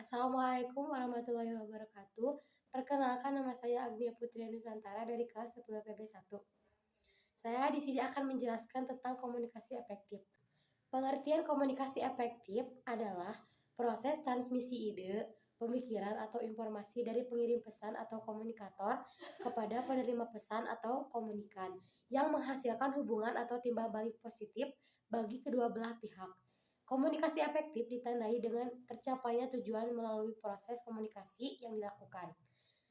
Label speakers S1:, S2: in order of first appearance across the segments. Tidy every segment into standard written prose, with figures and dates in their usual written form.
S1: Assalamualaikum warahmatullahi wabarakatuh. Perkenalkan, nama saya Agnia Putri Nusantara dari kelas 10 PB1. Saya di sini akan menjelaskan tentang komunikasi efektif. Pengertian komunikasi efektif adalah proses transmisi ide, pemikiran atau informasi dari pengirim pesan atau komunikator kepada penerima pesan atau komunikan yang menghasilkan hubungan atau timbal balik positif bagi kedua belah pihak. Komunikasi efektif ditandai dengan tercapainya tujuan melalui proses komunikasi yang dilakukan.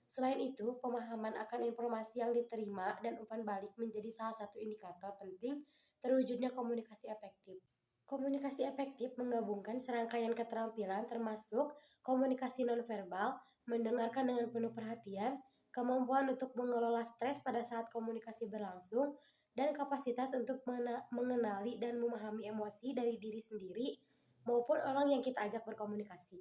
S1: Selain itu, pemahaman akan informasi yang diterima dan umpan balik menjadi salah satu indikator penting terwujudnya komunikasi efektif. Komunikasi efektif menggabungkan serangkaian keterampilan termasuk komunikasi nonverbal, mendengarkan dengan penuh perhatian, kemampuan untuk mengelola stres pada saat komunikasi berlangsung, dan kapasitas untuk mengenali dan memahami emosi dari diri sendiri maupun orang yang kita ajak berkomunikasi.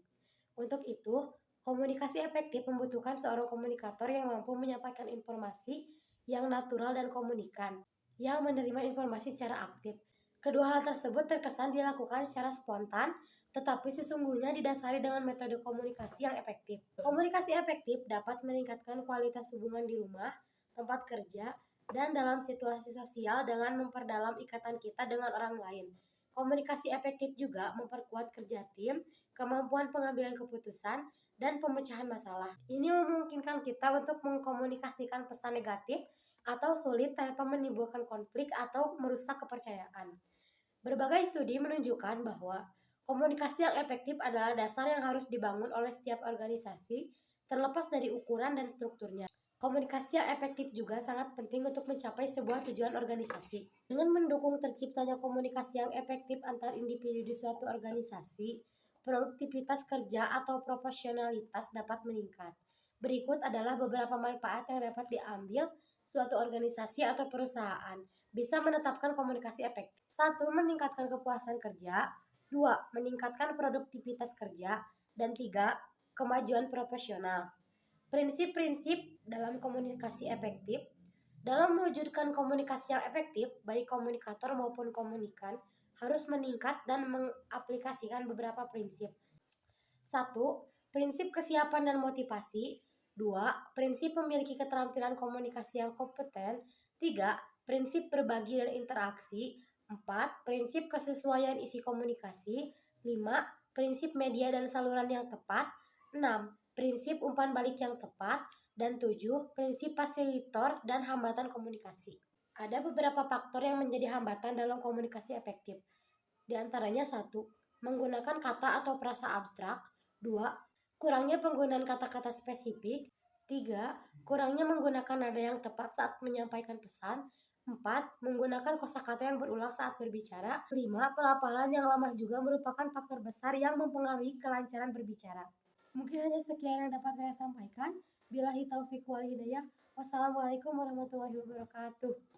S1: Untuk itu, komunikasi efektif membutuhkan seorang komunikator yang mampu menyampaikan informasi yang natural dan komunikan, yang menerima informasi secara aktif. Kedua hal tersebut terkesan dilakukan secara spontan, tetapi sesungguhnya didasari dengan metode komunikasi yang efektif. Komunikasi efektif dapat meningkatkan kualitas hubungan di rumah, tempat kerja, dan dalam situasi sosial dengan memperdalam ikatan kita dengan orang lain. Komunikasi efektif juga memperkuat kerja tim, kemampuan pengambilan keputusan, dan pemecahan masalah. Ini memungkinkan kita untuk mengkomunikasikan pesan negatif atau sulit tanpa menimbulkan konflik atau merusak kepercayaan. Berbagai studi menunjukkan bahwa komunikasi yang efektif adalah dasar yang harus dibangun oleh setiap organisasi, terlepas dari ukuran dan strukturnya. Komunikasi yang efektif juga sangat penting untuk mencapai sebuah tujuan organisasi. Dengan mendukung terciptanya komunikasi yang efektif antar individu di suatu organisasi, produktivitas kerja atau profesionalitas dapat meningkat. Berikut adalah beberapa manfaat yang dapat diambil suatu organisasi atau perusahaan bisa menetapkan komunikasi efektif. 1. Meningkatkan kepuasan kerja. 2. Meningkatkan produktivitas kerja. Dan 3. Kemajuan profesional. Prinsip-prinsip dalam komunikasi efektif. Dalam mewujudkan komunikasi yang efektif, baik komunikator maupun komunikan harus meningkat dan mengaplikasikan beberapa prinsip. 1. Prinsip kesiapan dan motivasi. 2. Prinsip memiliki keterampilan komunikasi yang kompeten. 3. Prinsip berbagi dan interaksi. 4. Prinsip kesesuaian isi komunikasi. 5. Prinsip media dan saluran yang tepat. 6. Prinsip umpan balik yang tepat. Dan 7. Prinsip fasilitator dan hambatan komunikasi. Ada beberapa faktor yang menjadi hambatan dalam komunikasi efektif. Di antaranya 1. Menggunakan kata atau frasa abstrak. 2. Kurangnya penggunaan kata-kata spesifik. 3. Kurangnya menggunakan nada yang tepat saat menyampaikan pesan. 4. Menggunakan kosakata yang berulang saat berbicara. 5. Pelafalan yang lama juga merupakan faktor besar yang mempengaruhi kelancaran berbicara. Mungkin hanya sekian yang dapat saya sampaikan. Billahi taufiq wal hidayah. Wassalamualaikum warahmatullahi wabarakatuh.